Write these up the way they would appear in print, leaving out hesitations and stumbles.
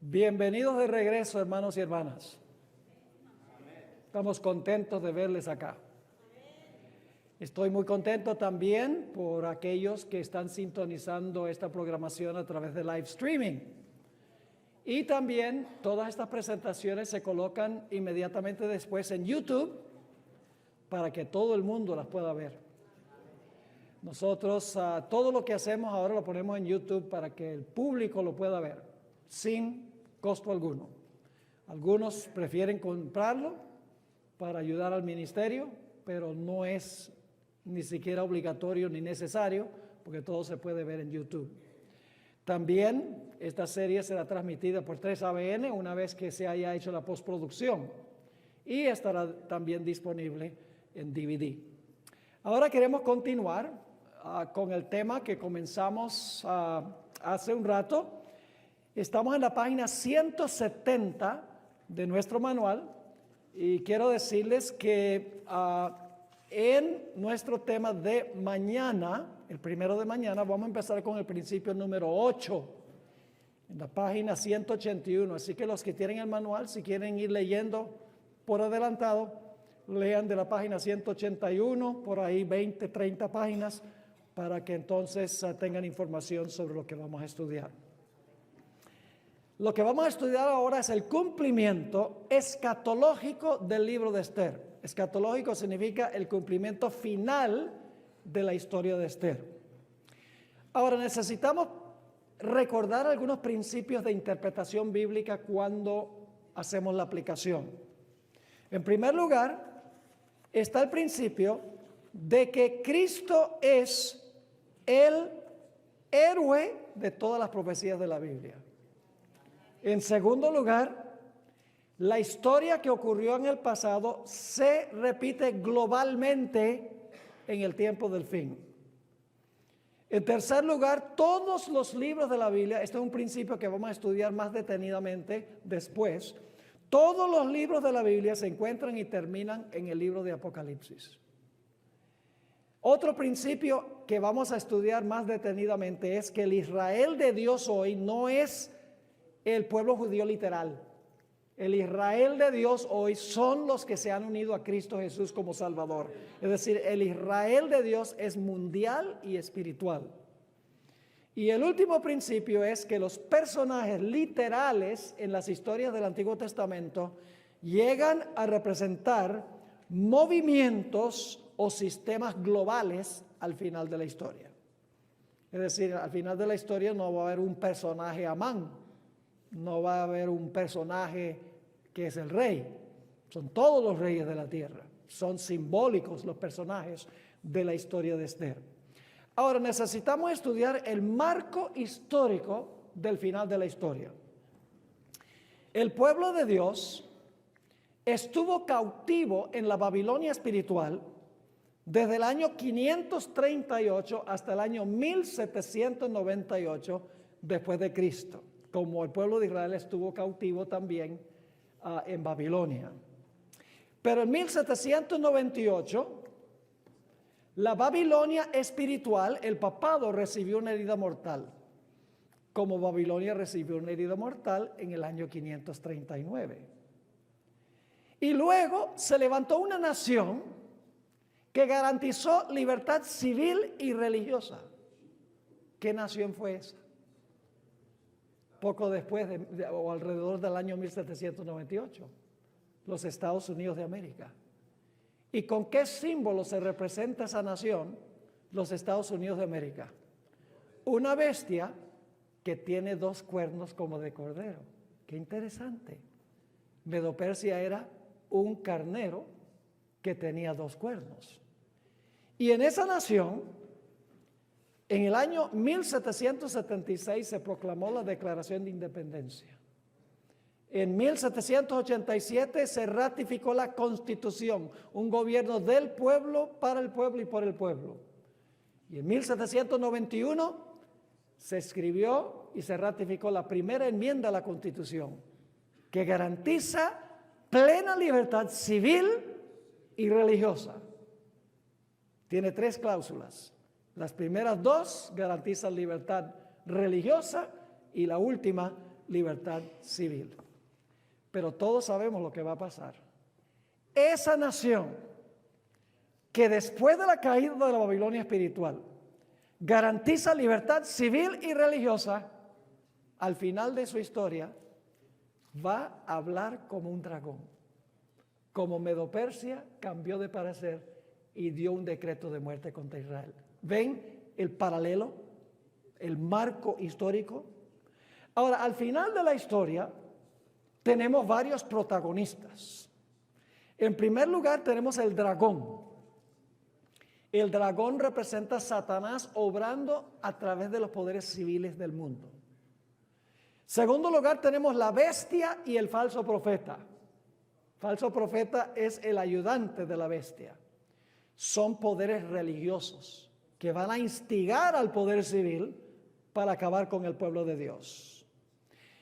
Bienvenidos de regreso, hermanos y hermanas. Estamos contentos de verles acá. Estoy muy contento también por aquellos que están sintonizando esta programación a través de live streaming. Y también todas estas presentaciones se colocan inmediatamente después en YouTube para que todo el mundo las pueda ver. Nosotros todo lo que hacemos ahora lo ponemos en YouTube para que el público lo pueda ver sin costo alguno. Algunos prefieren comprarlo para ayudar al ministerio, pero no es ni siquiera obligatorio ni necesario porque todo se puede ver en YouTube. También esta serie será transmitida por 3ABN una vez que se haya hecho la postproducción y estará también disponible en DVD. Ahora queremos continuar con el tema que comenzamos hace un rato. Estamos en la página 170 de nuestro manual y quiero decirles que en nuestro tema de mañana, el primero de mañana, vamos a empezar con el principio número 8, en la página 181. Así que los que tienen el manual, si quieren ir leyendo por adelantado, lean de la página 181, por ahí 20, 30 páginas, para que entonces tengan información sobre lo que vamos a estudiar. Lo que vamos a estudiar ahora es el cumplimiento escatológico del libro de Esther. Escatológico significa el cumplimiento final de la historia de Esther. Ahora necesitamos recordar algunos principios de interpretación bíblica cuando hacemos la aplicación. En primer lugar, está el principio de que Cristo es el héroe de todas las profecías de la Biblia. En segundo lugar, la historia que ocurrió en el pasado se repite globalmente en el tiempo del fin. En tercer lugar, todos los libros de la Biblia, este es un principio que vamos a estudiar más detenidamente después, todos los libros de la Biblia se encuentran y terminan en el libro de Apocalipsis. Otro principio que vamos a estudiar más detenidamente es que el Israel de Dios hoy no es el pueblo judío literal. El Israel de Dios hoy son los que se han unido a Cristo Jesús como Salvador. Es decir, el Israel de Dios es mundial y espiritual. Y el último principio es que los personajes literales en las historias del Antiguo Testamento llegan a representar movimientos o sistemas globales al final de la historia. Es decir, al final de la historia no va a haber un personaje Amán, no va a haber un personaje que es el rey. Son todos los reyes de la tierra. Son simbólicos los personajes de la historia de Esther. Ahora necesitamos estudiar el marco histórico del final de la historia. El pueblo de Dios estuvo cautivo en la Babilonia espiritual desde el año 538 hasta el año 1798 después de Cristo, como el pueblo de Israel estuvo cautivo también en Babilonia. Pero en 1798, la Babilonia espiritual, el papado recibió una herida mortal, como Babilonia recibió una herida mortal en el año 539. Y luego se levantó una nación que garantizó libertad civil y religiosa. ¿Qué nación fue esa? Poco después o alrededor del año 1798, los Estados Unidos de América. ¿Y con qué símbolo se representa esa nación, los Estados Unidos de América? Una bestia que tiene dos cuernos como de cordero. ¡Qué interesante! Medo-Persia era un carnero que tenía dos cuernos. Y en esa nación, en el año 1776 se proclamó la Declaración de Independencia. En 1787 se ratificó la Constitución, un gobierno del pueblo, para el pueblo y por el pueblo. Y en 1791 se escribió y se ratificó la primera enmienda a la Constitución, que garantiza plena libertad civil y religiosa. Tiene 3 cláusulas. Las primeras 2 garantizan libertad religiosa y la última, libertad civil. Pero todos sabemos lo que va a pasar. Esa nación que después de la caída de la Babilonia espiritual garantiza libertad civil y religiosa, al final de su historia va a hablar como un dragón. Como Medo-Persia cambió de parecer y dio un decreto de muerte contra Israel. ¿Ven el paralelo? El marco histórico. Ahora, al final de la historia tenemos varios protagonistas. En primer lugar tenemos el dragón. El dragón representa a Satanás obrando a través de los poderes civiles del mundo. Segundo lugar tenemos la bestia y el falso profeta. Falso profeta es el ayudante de la bestia. Son poderes religiosos que van a instigar al poder civil para acabar con el pueblo de Dios.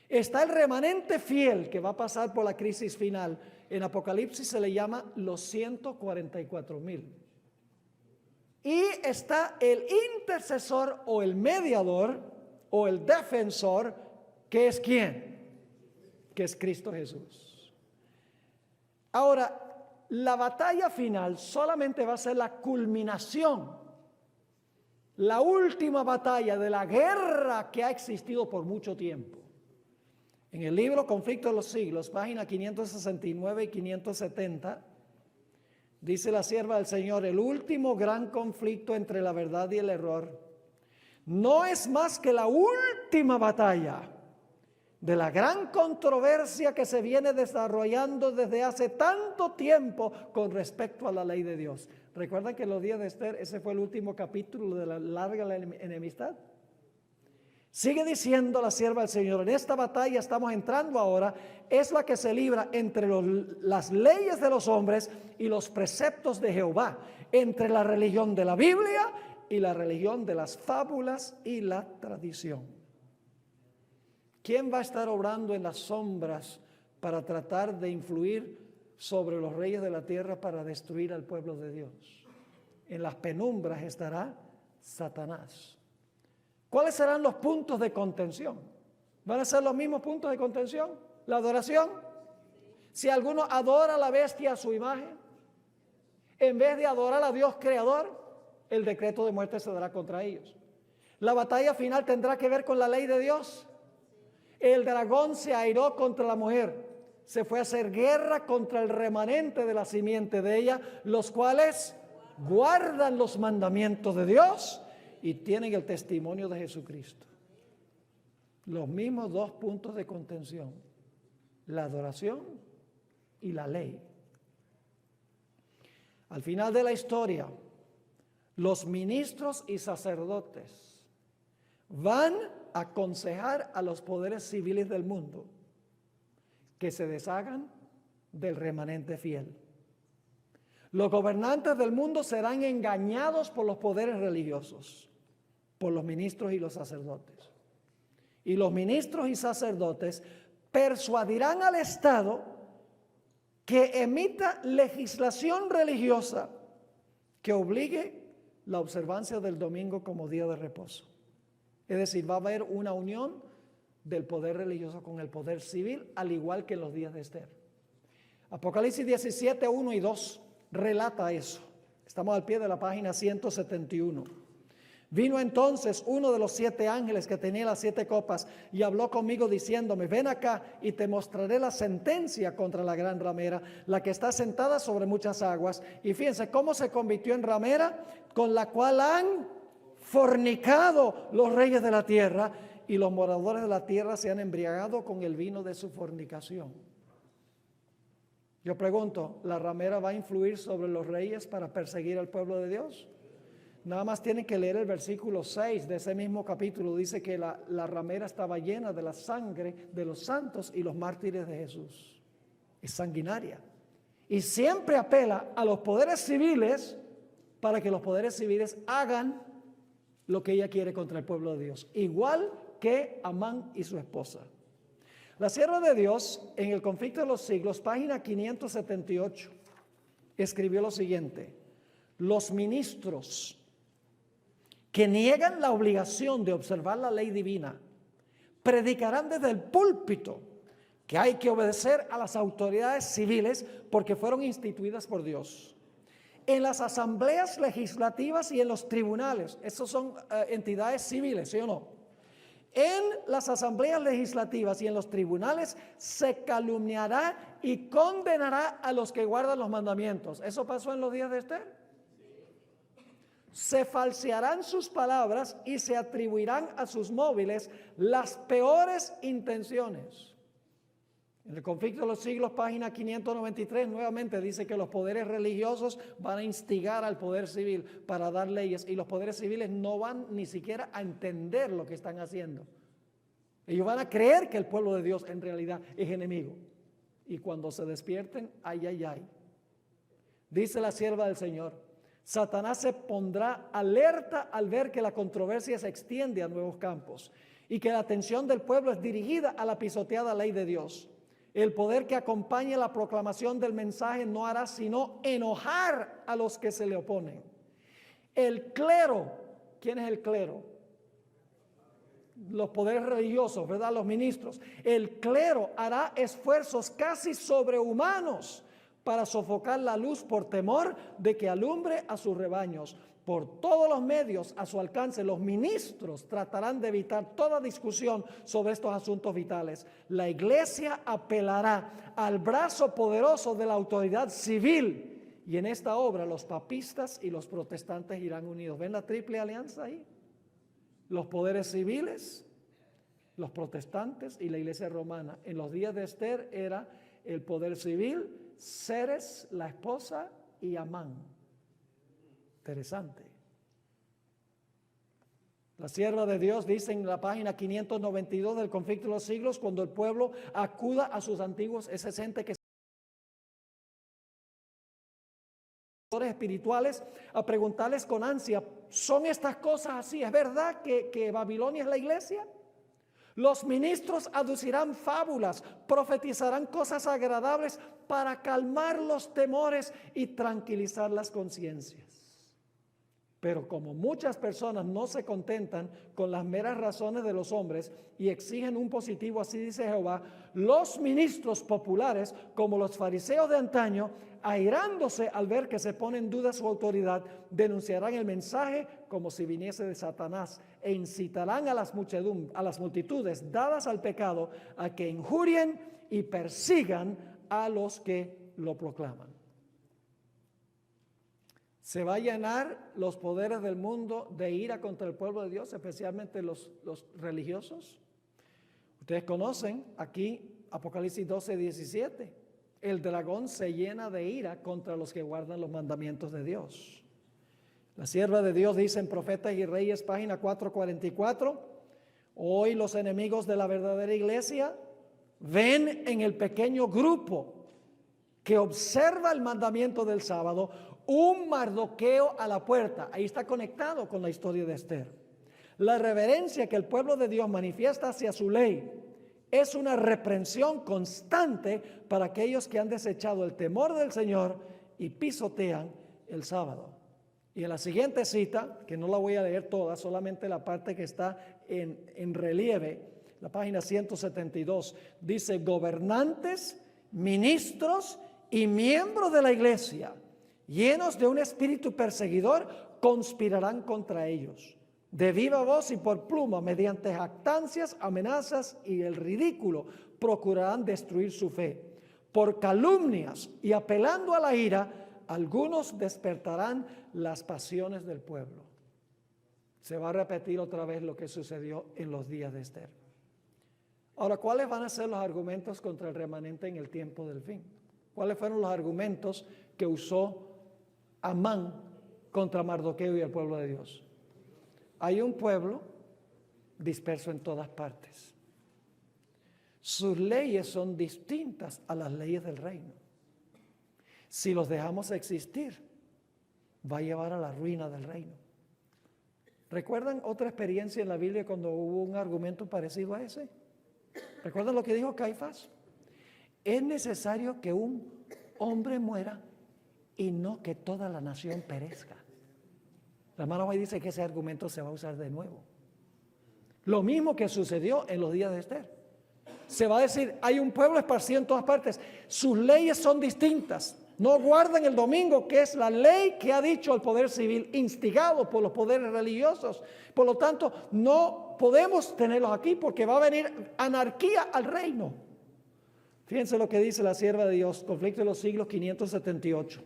Está el remanente fiel que va a pasar por la crisis final. En Apocalipsis se le llama los 144,000. Y está el intercesor o el mediador o el defensor, que es ¿quién? Que es Cristo Jesús. Ahora, la batalla final solamente va a ser la culminación, la última batalla de la guerra que ha existido por mucho tiempo. En el libro Conflicto de los Siglos, páginas 569 y 570, dice la sierva del Señor: el último gran conflicto entre la verdad y el error no es más que la última batalla de la gran controversia que se viene desarrollando desde hace tanto tiempo con respecto a la ley de Dios. ¿Recuerdan que en los días de Esther ese fue el último capítulo de la larga enemistad? Sigue diciendo la sierva del Señor: en esta batalla estamos entrando ahora, es la que se libra entre las leyes de los hombres y los preceptos de Jehová, entre la religión de la Biblia y la religión de las fábulas y la tradición. ¿Quién va a estar obrando en las sombras para tratar de influir sobre los reyes de la tierra para destruir al pueblo de Dios? En las penumbras estará Satanás. ¿Cuáles serán los puntos de contención? ¿Van a ser los mismos puntos de contención? ¿La adoración? Si alguno adora a la bestia a su imagen, en vez de adorar a Dios creador, el decreto de muerte se dará contra ellos. La batalla final tendrá que ver con la ley de Dios. El dragón se airó contra la mujer, se fue a hacer guerra contra el remanente de la simiente de ella, los cuales guardan los mandamientos de Dios y tienen el testimonio de Jesucristo. Los mismos dos puntos de contención: la adoración y la ley. Al final de la historia, los ministros y sacerdotes van a aconsejar a los poderes civiles del mundo que se deshagan del remanente fiel. Los gobernantes del mundo serán engañados por los poderes religiosos, por los ministros y los sacerdotes. Y los ministros y sacerdotes persuadirán al Estado que emita legislación religiosa que obligue la observancia del domingo como día de reposo. Es decir, va a haber una unión del poder religioso con el poder civil, al igual que en los días de Esther. Apocalipsis 17, 1 y 2 relata eso. Estamos al pie de la página 171. Vino entonces uno de los 7 ángeles que tenía las 7 copas y habló conmigo diciéndome: ven acá y te mostraré la sentencia contra la gran ramera, la que está sentada sobre muchas aguas. Y fíjense cómo se convirtió en ramera, con la cual han fornicado los reyes de la tierra, y los moradores de la tierra se han embriagado con el vino de su fornicación. Yo pregunto, ¿la ramera va a influir sobre los reyes para perseguir al pueblo de Dios? Nada más tienen que leer el versículo 6 de ese mismo capítulo. Dice que la ramera estaba llena de la sangre de los santos y los mártires de Jesús. Es sanguinaria. Y siempre apela a los poderes civiles para que los poderes civiles hagan lo que ella quiere contra el pueblo de Dios. Igual que Amán y su esposa. La sierva de Dios, en el Conflicto de los Siglos, página 578, escribió lo siguiente: los ministros que niegan la obligación de observar la ley divina Predicarán desde el púlpito que hay que obedecer a las autoridades civiles porque fueron instituidas por Dios. En las asambleas legislativas y en los tribunales, esos son entidades civiles, ¿sí o no? En las asambleas legislativas y en los tribunales se calumniará y condenará a los que guardan los mandamientos. ¿Eso pasó en los días de Esther? Se falsearán sus palabras y se atribuirán a sus móviles las peores intenciones. En el conflicto de los siglos, página 593, nuevamente dice que los poderes religiosos van a instigar al poder civil para dar leyes y los poderes civiles no van ni siquiera a entender lo que están haciendo. Ellos van a creer que el pueblo de Dios en realidad es enemigo. Y cuando se despierten, ay, ay, ay. Dice la sierva del Señor, Satanás se pondrá alerta al ver que la controversia se extiende a nuevos campos y que la atención del pueblo es dirigida a la pisoteada ley de Dios. El poder que acompaña la proclamación del mensaje no hará sino enojar a los que se le oponen. El clero, ¿quién es el clero? Los poderes religiosos, ¿verdad? Los ministros. El clero hará esfuerzos casi sobrehumanos para sofocar la luz por temor de que alumbre a sus rebaños. Por todos los medios a su alcance, los ministros tratarán de evitar toda discusión sobre estos asuntos vitales. La iglesia apelará al brazo poderoso de la autoridad civil y en esta obra los papistas y los protestantes irán unidos. ¿Ven la triple alianza ahí? Los poderes civiles, los protestantes y la iglesia romana. En los días de Esther era el poder civil, Ceres, la esposa, y Amán. Interesante. La sierva de Dios dice en la página 592 del conflicto de los siglos, cuando el pueblo acuda a sus antiguos, ese ente que espirituales a preguntarles con ansia, ¿son estas cosas así? ¿Es verdad que Babilonia es la iglesia? Los ministros aducirán fábulas, profetizarán cosas agradables para calmar los temores y tranquilizar las conciencias. Pero como muchas personas no se contentan con las meras razones de los hombres y exigen un positivo, así dice Jehová, los ministros populares, como los fariseos de antaño, airándose al ver que se pone en duda su autoridad, denunciarán el mensaje como si viniese de Satanás e incitarán a las multitudes dadas al pecado a que injurien y persigan a los que lo proclaman. Se va a llenar los poderes del mundo de ira contra el pueblo de Dios, especialmente los religiosos. Ustedes conocen aquí Apocalipsis 12:17. El dragón se llena de ira contra los que guardan los mandamientos de Dios. La sierva de Dios dice en Profetas y Reyes, página 444, hoy los enemigos de la verdadera iglesia ven en el pequeño grupo que observa el mandamiento del sábado un Mardoqueo a la puerta. Ahí está conectado con la historia de Esther. La reverencia que el pueblo de Dios manifiesta hacia su ley es una reprensión constante para aquellos que han desechado el temor del Señor y pisotean el sábado. Y en la siguiente cita, que no la voy a leer toda, solamente la parte que está en relieve, la página 172, dice: gobernantes, ministros y miembros de la iglesia, llenos de un espíritu perseguidor, conspirarán contra ellos, de viva voz y por pluma, mediante jactancias, amenazas y el ridículo, procurarán destruir su fe. Por calumnias y apelando a la ira, algunos despertarán las pasiones del pueblo. Se va a repetir otra vez lo que sucedió en los días de Esther. Ahora, ¿cuáles van a ser los argumentos contra el remanente en el tiempo del fin? ¿Cuáles fueron los argumentos que usó Amán contra Mardoqueo y el pueblo de Dios? Hay un pueblo disperso en todas partes. Sus leyes son distintas a las leyes del reino. Si los dejamos existir, va a llevar a la ruina del reino. ¿Recuerdan otra experiencia en la Biblia cuando hubo un argumento parecido a ese? ¿Recuerdan lo que dijo Caifás? Es necesario que un hombre muera y no que toda la nación perezca. La hermana hoy dice que ese argumento se va a usar de nuevo. Lo mismo que sucedió en los días de Esther. Se va a decir, hay un pueblo esparcido en todas partes. Sus leyes son distintas. No guardan el domingo, que es la ley que ha dicho el poder civil, instigado por los poderes religiosos. Por lo tanto, no podemos tenerlos aquí porque va a venir anarquía al reino. Fíjense lo que dice la sierva de Dios, conflicto de los siglos 578.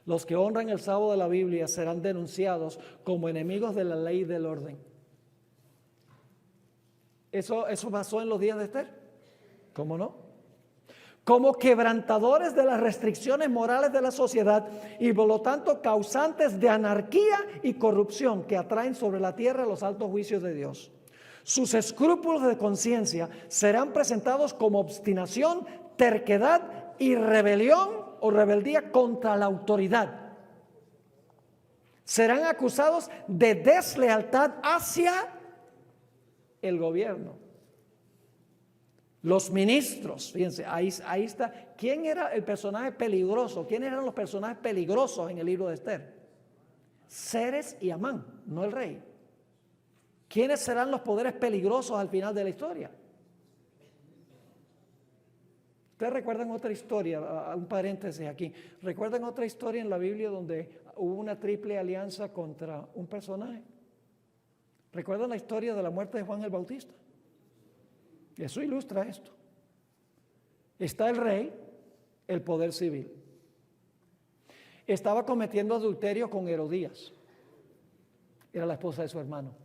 Los que honran el sábado de la Biblia serán denunciados como enemigos de la ley y del orden. Eso pasó en los días de Esther. ¿Cómo no? Como quebrantadores de las restricciones morales de la sociedad y por lo tanto causantes de anarquía y corrupción que atraen sobre la tierra los altos juicios de Dios. Sus escrúpulos de conciencia serán presentados como obstinación, terquedad y rebelión o rebeldía contra la autoridad. Serán acusados de deslealtad hacia el gobierno. Los ministros, fíjense, ahí está. ¿Quién era el personaje peligroso? ¿Quiénes eran los personajes peligrosos en el libro de Esther? Ceres y Amán, no el rey. ¿Quiénes serán los poderes peligrosos al final de la historia? ¿Ustedes recuerdan otra historia? Un paréntesis aquí. ¿Recuerdan otra historia en la Biblia donde hubo una triple alianza contra un personaje? ¿Recuerdan la historia de la muerte de Juan el Bautista? Eso ilustra esto. Está el rey, el poder civil. Estaba cometiendo adulterio con Herodías. Era la esposa de su hermano.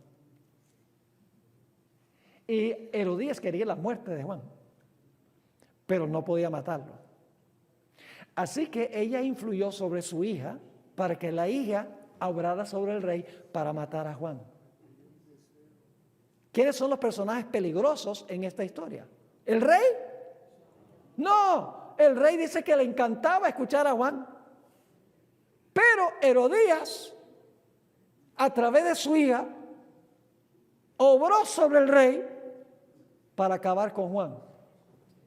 Y Herodías quería la muerte de Juan, pero no podía matarlo. Así que ella influyó sobre su hija para que la hija obrara sobre el rey para matar a Juan. ¿Quiénes son los personajes peligrosos en esta historia? ¿El rey? No, el rey dice que le encantaba escuchar a Juan. Pero Herodías, a través de su hija, obró sobre el rey para acabar con Juan.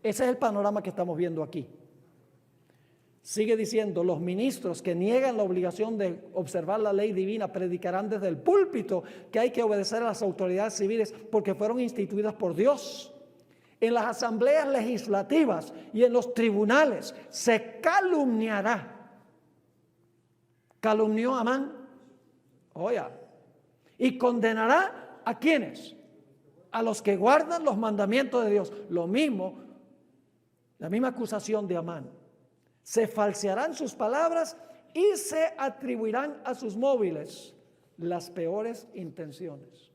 Ese es el panorama que estamos viendo aquí. Sigue diciendo, los ministros que niegan la obligación de observar la ley divina predicarán desde el púlpito que hay que obedecer a las autoridades civiles porque fueron instituidas por Dios. En las asambleas legislativas y en los tribunales se calumniará. Calumnió a Amán, oye, y condenará a ¿quiénes? A los que guardan los mandamientos de Dios. Lo mismo, la misma acusación de Amán. Se falsearán sus palabras y se atribuirán a sus móviles las peores intenciones.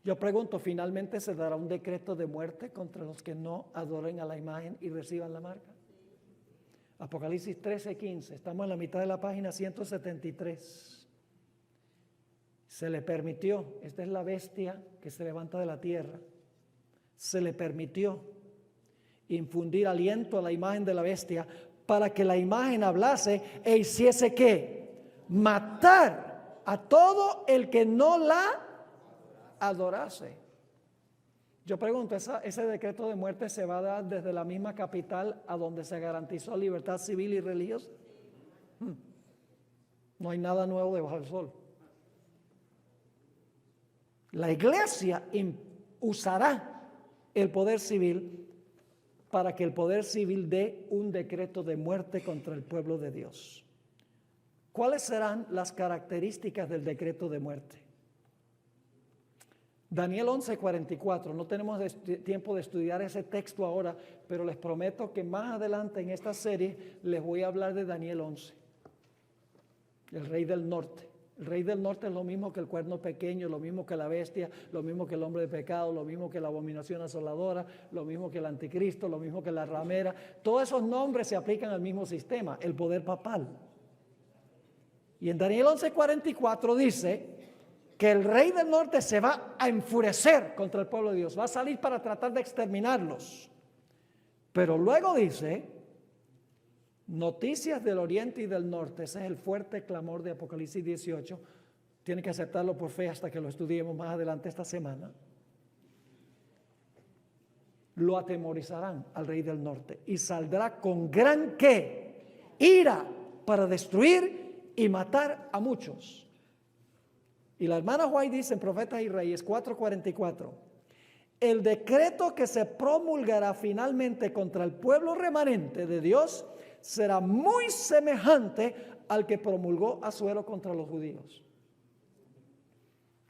Yo pregunto, ¿finalmente se dará un decreto de muerte contra los que no adoren a la imagen y reciban la marca? Apocalipsis 13:15, estamos en la mitad de la página 173. Se le permitió, esta es la bestia que se levanta de la tierra, se le permitió infundir aliento a la imagen de la bestia para que la imagen hablase e hiciese ¿qué? Matar a todo el que no la adorase. Yo pregunto, ¿ese decreto de muerte se va a dar desde la misma capital a donde se garantizó libertad civil y religiosa? No hay nada nuevo debajo del sol. La iglesia usará el poder civil para que el poder civil dé un decreto de muerte contra el pueblo de Dios. ¿Cuáles serán las características del decreto de muerte? Daniel 11:44, no tenemos tiempo de estudiar ese texto ahora, pero les prometo que más adelante en esta serie les voy a hablar de Daniel 11, el rey del norte. El rey del norte es lo mismo que el cuerno pequeño, lo mismo que la bestia, lo mismo que el hombre de pecado, lo mismo que la abominación asoladora, lo mismo que el anticristo, lo mismo que la ramera. Todos esos nombres se aplican al mismo sistema, el poder papal. Y en Daniel 11:44 dice que el rey del norte se va a enfurecer contra el pueblo de Dios, va a salir para tratar de exterminarlos. Pero luego dice, noticias del oriente y del norte, ese es el fuerte clamor de Apocalipsis 18, tiene que aceptarlo por fe hasta que lo estudiemos más adelante esta semana. Lo atemorizarán al rey del norte y saldrá con gran ¿qué? Ira para destruir y matar a muchos. Y la hermana White dice en Profetas y Reyes 4:44, el decreto que se promulgará finalmente contra el pueblo remanente de Dios será muy semejante al que promulgó Asuero contra los judíos.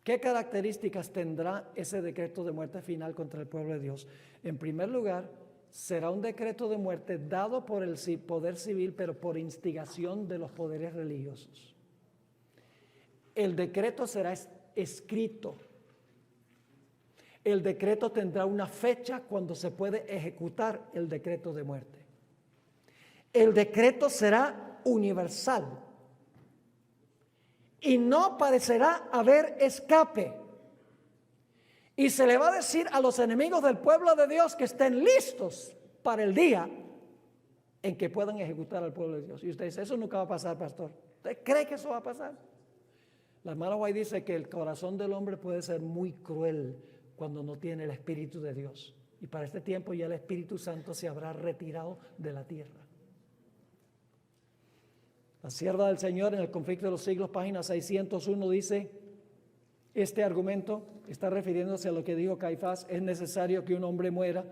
¿Qué características tendrá ese decreto de muerte final contra el pueblo de Dios? En primer lugar, será un decreto de muerte dado por el poder civil, pero por instigación de los poderes religiosos. El decreto será escrito. El decreto tendrá una fecha cuando se puede ejecutar el decreto de muerte. El decreto será universal y no parecerá haber escape. Y se le va a decir a los enemigos del pueblo de Dios que estén listos para el día en que puedan ejecutar al pueblo de Dios. Y usted dice, eso nunca va a pasar, pastor. ¿Usted cree que eso va a pasar? La hermana White dice que el corazón del hombre puede ser muy cruel cuando no tiene el Espíritu de Dios. Y para este tiempo ya el Espíritu Santo se habrá retirado de la tierra. La sierva del Señor en el Conflicto de los Siglos, página 601, dice, este argumento está refiriéndose a lo que dijo Caifás, es necesario que un hombre muera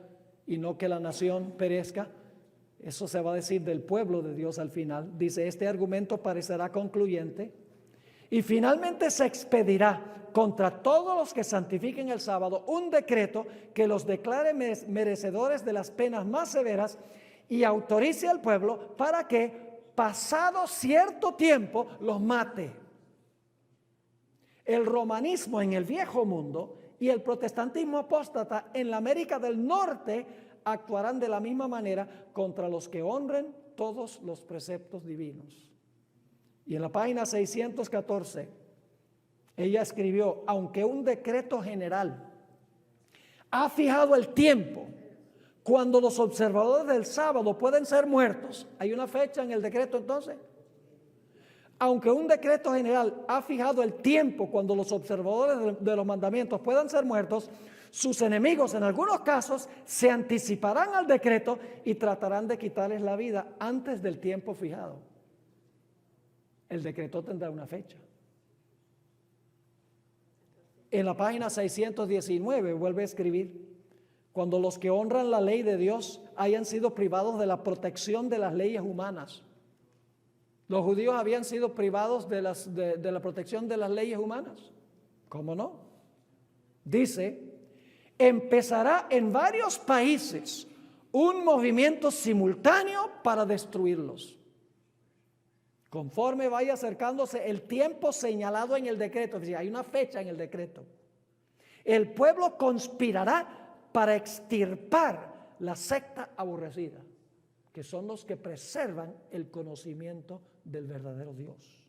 y no que la nación perezca. Eso se va a decir del pueblo de Dios al final. Dice, este argumento parecerá concluyente y finalmente se expedirá contra todos los que santifiquen el sábado un decreto que los declare merecedores de las penas más severas y autorice al pueblo para que, pasado cierto tiempo, los mate. El romanismo en el viejo mundo y el protestantismo apóstata en la América del Norte actuarán de la misma manera contra los que honren todos los preceptos divinos. Y en la página 614, ella escribió, aunque un decreto general ha fijado el tiempo cuando los observadores del sábado pueden ser muertos, ¿hay una fecha en el decreto entonces? Aunque un decreto general ha fijado el tiempo cuando los observadores de los mandamientos puedan ser muertos, sus enemigos en algunos casos se anticiparán al decreto y tratarán de quitarles la vida antes del tiempo fijado. El decreto tendrá una fecha. En la página 619 vuelve a escribir, cuando los que honran la ley de Dios hayan sido privados de la protección de las leyes humanas. Los judíos habían sido privados de la protección de las leyes humanas. ¿Cómo no? Dice, empezará en varios países un movimiento simultáneo para destruirlos. Conforme vaya acercándose el tiempo señalado en el decreto, es decir, hay una fecha en el decreto, el pueblo conspirará para extirpar la secta aborrecida, que son los que preservan el conocimiento del verdadero Dios.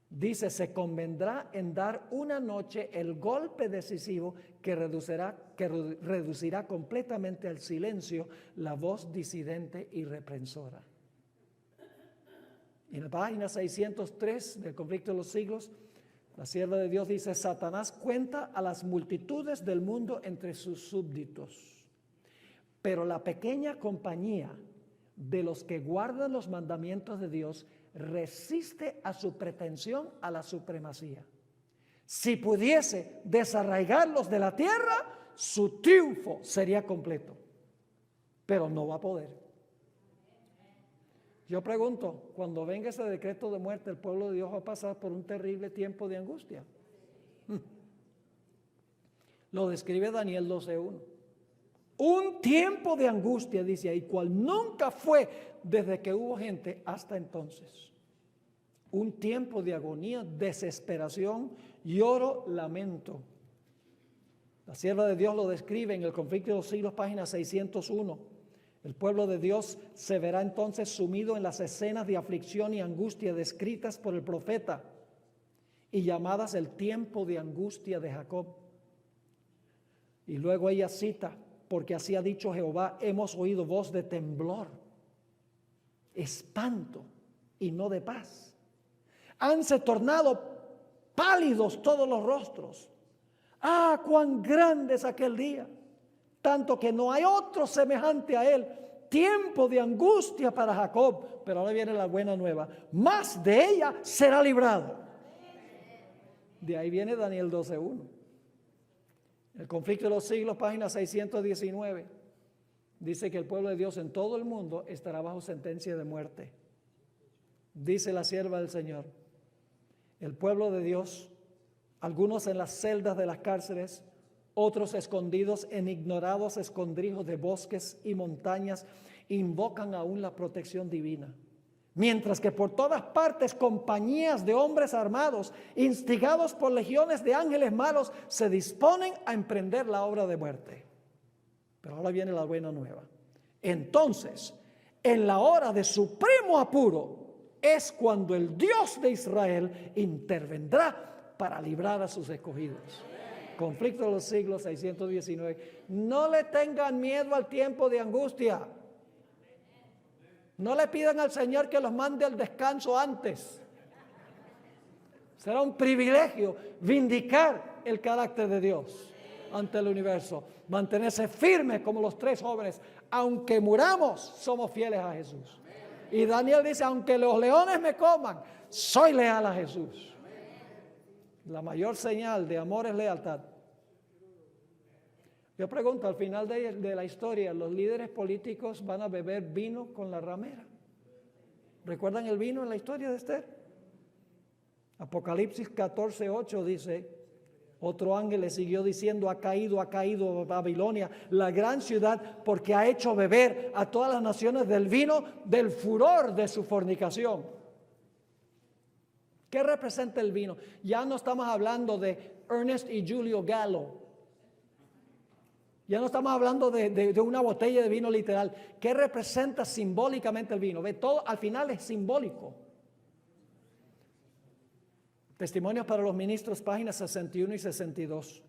Dice, se convendrá en dar una noche el golpe decisivo que reducirá completamente al silencio la voz disidente y reprensora. En la página 603 del Conflicto de los Siglos, la sierva de Dios dice, Satanás cuenta a las multitudes del mundo entre sus súbditos, pero la pequeña compañía de los que guardan los mandamientos de Dios resiste a su pretensión a la supremacía. Si pudiese desarraigarlos de la tierra, su triunfo sería completo, pero no va a poder. Yo pregunto, cuando venga ese decreto de muerte, el pueblo de Dios va a pasar por un terrible tiempo de angustia. Lo describe Daniel 12:1. Un tiempo de angustia, dice ahí, cual nunca fue desde que hubo gente hasta entonces. Un tiempo de agonía, desesperación, lloro, lamento. La sierva de Dios lo describe en el Conflicto de los Siglos, página 601. El pueblo de Dios se verá entonces sumido en las escenas de aflicción y angustia descritas por el profeta y llamadas el tiempo de angustia de Jacob. Y luego ella cita, porque así ha dicho Jehová, hemos oído voz de temblor, espanto y no de paz. Hanse tornado pálidos todos los rostros. Ah, cuán grande es aquel día, tanto que no hay otro semejante a él. Tiempo de angustia para Jacob, pero ahora viene la buena nueva, más de ella será librado. De ahí viene Daniel 12:1. El conflicto de los siglos, página 619, dice que el pueblo de Dios en todo el mundo estará bajo sentencia de muerte. Dice la sierva del Señor, el pueblo de Dios, algunos en las celdas de las cárceles, otros escondidos en ignorados escondrijos de bosques y montañas, invocan aún la protección divina. Mientras que por todas partes compañías de hombres armados, instigados por legiones de ángeles malos, se disponen a emprender la obra de muerte. Pero ahora viene la buena nueva. Entonces, en la hora de supremo apuro, es cuando el Dios de Israel intervendrá para librar a sus escogidos. Conflicto de los siglos, 619. No le tengan miedo al tiempo de angustia. No le pidan al Señor que los mande al descanso antes. Será un privilegio vindicar el carácter de Dios ante el universo. Mantenerse firmes como los tres jóvenes. Aunque muramos, somos fieles a Jesús. Y Daniel dice, aunque los leones me coman, soy leal a Jesús. La mayor señal de amor es lealtad. Yo pregunto, al final de la historia, ¿los líderes políticos van a beber vino con la ramera? ¿Recuerdan el vino en la historia de Esther? Apocalipsis 14:8 dice, otro ángel le siguió diciendo, ha caído Babilonia, la gran ciudad, porque ha hecho beber a todas las naciones del vino del furor de su fornicación. ¿Qué representa el vino? Ya no estamos hablando de Ernest y Julio Gallo. Ya no estamos hablando de una botella de vino literal. ¿Qué representa simbólicamente el vino? Ve, todo al final es simbólico. Testimonios para los ministros, páginas 61 y 62.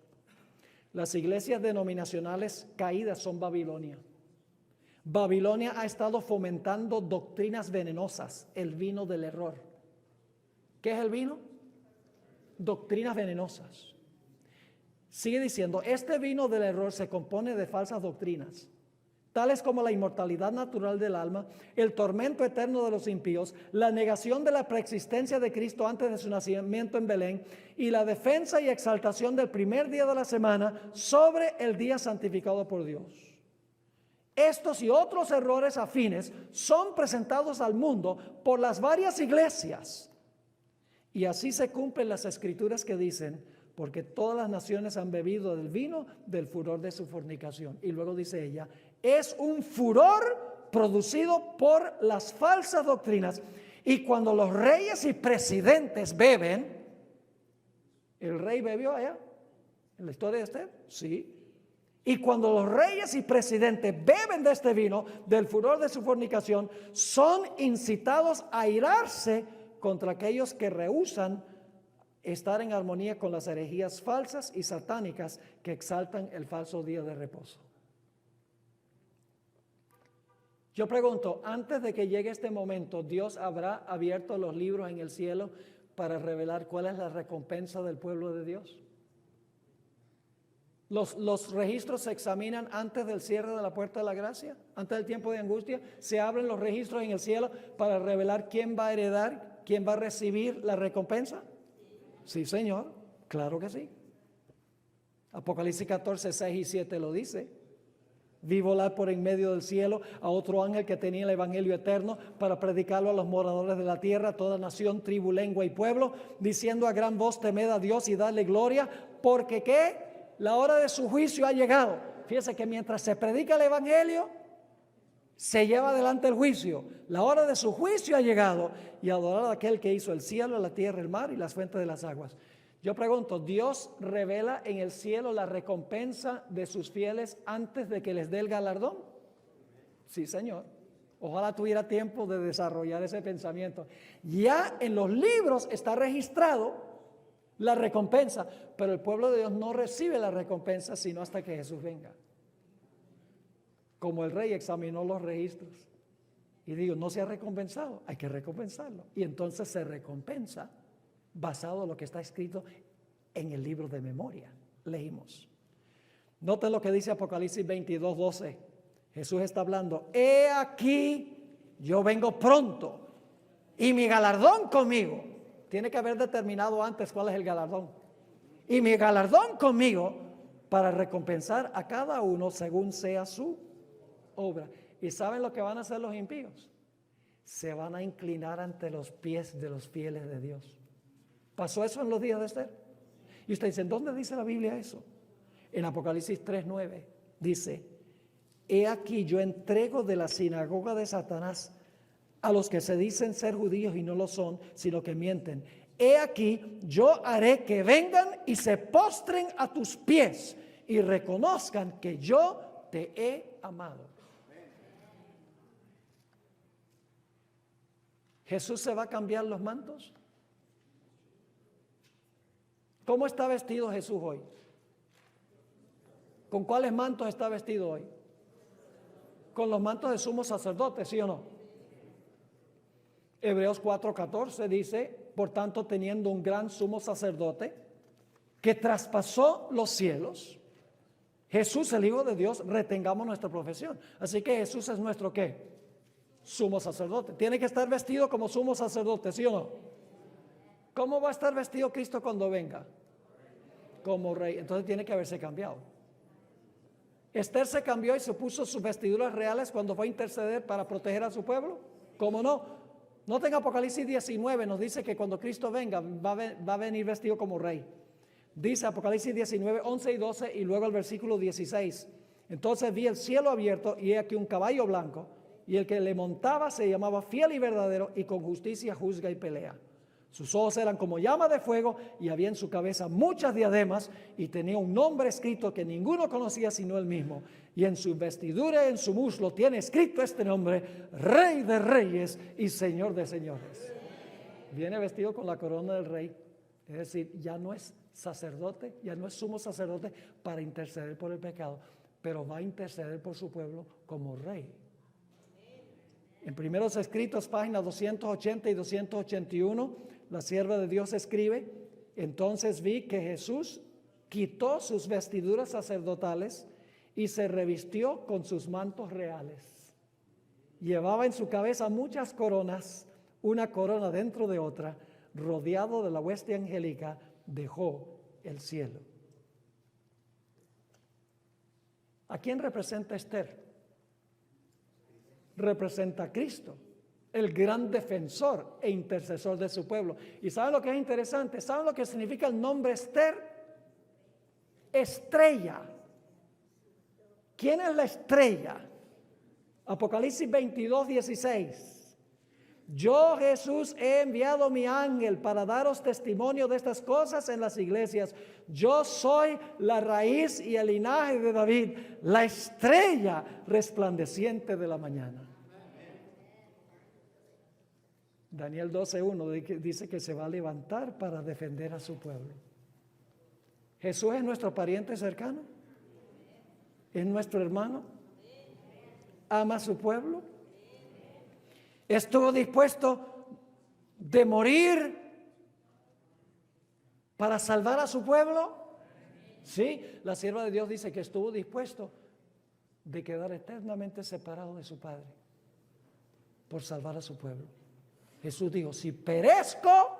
Las iglesias denominacionales caídas son Babilonia. Babilonia ha estado fomentando doctrinas venenosas, el vino del error. ¿Qué es el vino? Doctrinas venenosas. Sigue diciendo, este vino del error se compone de falsas doctrinas, tales como la inmortalidad natural del alma, el tormento eterno de los impíos, la negación de la preexistencia de Cristo antes de su nacimiento en Belén y la defensa y exaltación del primer día de la semana sobre el día santificado por Dios. Estos y otros errores afines son presentados al mundo por las varias iglesias. Y así se cumplen las escrituras que dicen, porque todas las naciones han bebido del vino del furor de su fornicación. Y luego dice ella, es un furor producido por las falsas doctrinas. Y cuando los reyes y presidentes beben, ¿el rey bebió allá? ¿En la historia de Esther? Sí. Y cuando los reyes y presidentes beben de este vino, del furor de su fornicación, son incitados a irarse contra aquellos que rehúsan estar en armonía con las herejías falsas y satánicas que exaltan el falso día de reposo. Yo pregunto, antes de que llegue este momento, ¿Dios habrá abierto los libros en el cielo para revelar cuál es la recompensa del pueblo de Dios? Los registros se examinan antes del cierre de la puerta de la gracia, antes del tiempo de angustia. Se abren los registros en el cielo para revelar quién va a heredar, quién va a recibir la recompensa. Sí, Señor, claro que sí. Apocalipsis 14, 6 y 7 lo dice. Vi volar por en medio del cielo a otro ángel que tenía el evangelio eterno para predicarlo a los moradores de la tierra, toda nación, tribu, lengua y pueblo, diciendo a gran voz, temed a Dios y dadle gloria, porque ¿qué? La hora de su juicio ha llegado. Fíjese que mientras se predica el evangelio, se lleva adelante el juicio. La hora de su juicio ha llegado, y adorar a aquel que hizo el cielo, la tierra, el mar y las fuentes de las aguas. Yo pregunto, ¿Dios revela en el cielo la recompensa de sus fieles antes de que les dé el galardón? Sí, Señor. Ojalá tuviera tiempo de desarrollar ese pensamiento. Ya en los libros está registrado la recompensa, pero el pueblo de Dios no recibe la recompensa sino hasta que Jesús venga. Como el rey examinó los registros y digo, no se ha recompensado, hay que recompensarlo. Y entonces se recompensa basado en lo que está escrito en el libro de memoria. Leímos. Noten lo que dice Apocalipsis 22, 12. Jesús está hablando, he aquí, yo vengo pronto y mi galardón conmigo. Tiene que haber determinado antes cuál es el galardón. y mi galardón conmigo para recompensar a cada uno según sea su obra. ¿Y saben lo que van a hacer los impíos? Se van a inclinar ante los pies de los fieles de Dios. ¿Pasó eso en los días de Esther? Y usted dice, ¿dónde dice la Biblia eso? En Apocalipsis 3:9 dice: he aquí yo entrego de la sinagoga de Satanás a los que se dicen ser judíos y no lo son, sino que mienten. He aquí yo haré que vengan y se postren a tus pies y reconozcan que yo te he amado. ¿Jesús se va a cambiar los mantos? ¿Cómo está vestido Jesús hoy? ¿Con cuáles mantos está vestido hoy? Con los mantos de sumo sacerdote, ¿sí o no? Hebreos 4:14 dice: por tanto, teniendo un gran sumo sacerdote que traspasó los cielos, Jesús, el Hijo de Dios, retengamos nuestra profesión. Así que Jesús es nuestro ¿qué? Sumo sacerdote. Tiene que estar vestido como sumo sacerdote, ¿sí o no? ¿Cómo va a estar vestido Cristo cuando venga? Como rey. Entonces tiene que haberse cambiado. Esther se cambió y se puso sus vestiduras reales cuando fue a interceder para proteger a su pueblo. ¿Cómo no? Noten Apocalipsis 19, nos dice que cuando Cristo venga va a venir vestido como rey. Dice Apocalipsis 19, 11 y 12 y luego el versículo 16. Entonces vi el cielo abierto y he aquí un caballo blanco, y el que le montaba se llamaba Fiel y Verdadero, y con justicia juzga y pelea. Sus ojos eran como llama de fuego y había en su cabeza muchas diademas, y tenía un nombre escrito que ninguno conocía sino él mismo. Y en su vestidura y en su muslo tiene escrito este nombre: Rey de Reyes y Señor de Señores. Viene vestido con la corona del rey. Es decir, ya no es sacerdote, ya no es sumo sacerdote para interceder por el pecado, pero va a interceder por su pueblo como rey. En Primeros Escritos, páginas 280 y 281, la sierva de Dios escribe: entonces vi que Jesús quitó sus vestiduras sacerdotales y se revistió con sus mantos reales. Llevaba en su cabeza muchas coronas, una corona dentro de otra, rodeado de la hueste angélica, dejó el cielo. ¿A quién representa Esther? Representa a Cristo, el gran defensor e intercesor de su pueblo. ¿Y saben lo que es interesante? ¿Saben lo que significa el nombre Esther? Estrella. ¿Quién es la estrella? Apocalipsis 22:16. Yo, Jesús, he enviado mi ángel para daros testimonio de estas cosas en las iglesias. Yo soy la raíz y el linaje de David, la estrella resplandeciente de la mañana. Daniel 12:1 dice que se va a levantar para defender a su pueblo. Jesús es nuestro pariente cercano, es nuestro hermano, ama a su pueblo, estuvo dispuesto de morir para salvar a su pueblo. Sí, la sierva de Dios dice que estuvo dispuesto de quedar eternamente separado de su Padre por salvar a su pueblo. Jesús dijo: si perezco,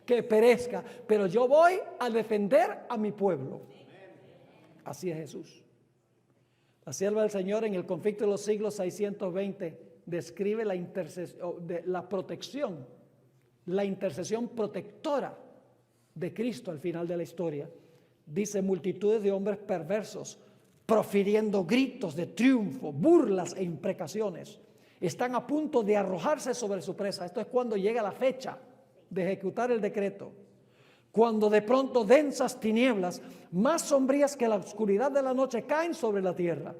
que perezca, pero yo voy a defender a mi pueblo. Así es Jesús. La sierva del Señor en el Conflicto de los Siglos 620 describe la protección, la intercesión protectora de Cristo al final de la historia. Dice: multitudes de hombres perversos, profiriendo gritos de triunfo, burlas e imprecaciones, están a punto de arrojarse sobre su presa. Esto es cuando llega la fecha de ejecutar el decreto. Cuando de pronto densas tinieblas, más sombrías que la oscuridad de la noche, caen sobre la tierra.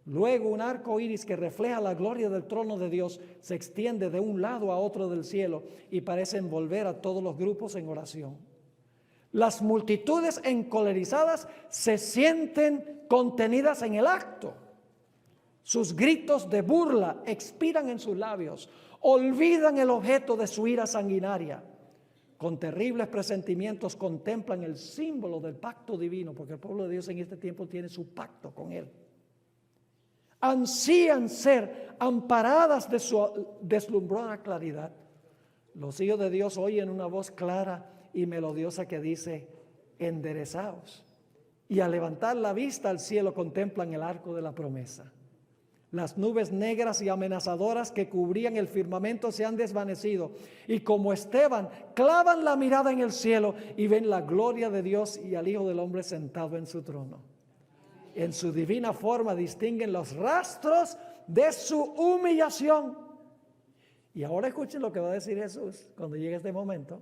Luego un arco iris que refleja la gloria del trono de Dios se extiende de un lado a otro del cielo y parece envolver a todos los grupos en oración. Las multitudes encolerizadas se sienten contenidas en el acto. Sus gritos de burla expiran en sus labios, olvidan el objeto de su ira sanguinaria. Con terribles presentimientos contemplan el símbolo del pacto divino, porque el pueblo de Dios en este tiempo tiene su pacto con Él. Ansían ser amparadas de su deslumbrada claridad. Los hijos de Dios oyen una voz clara y melodiosa que dice: enderezaos. Y al levantar la vista al cielo contemplan el arco de la promesa. Las nubes negras y amenazadoras que cubrían el firmamento se han desvanecido. Y como Esteban, clavan la mirada en el cielo y ven la gloria de Dios y al Hijo del Hombre sentado en su trono. En su divina forma distinguen los rastros de su humillación. Y ahora escuchen lo que va a decir Jesús cuando llegue este momento.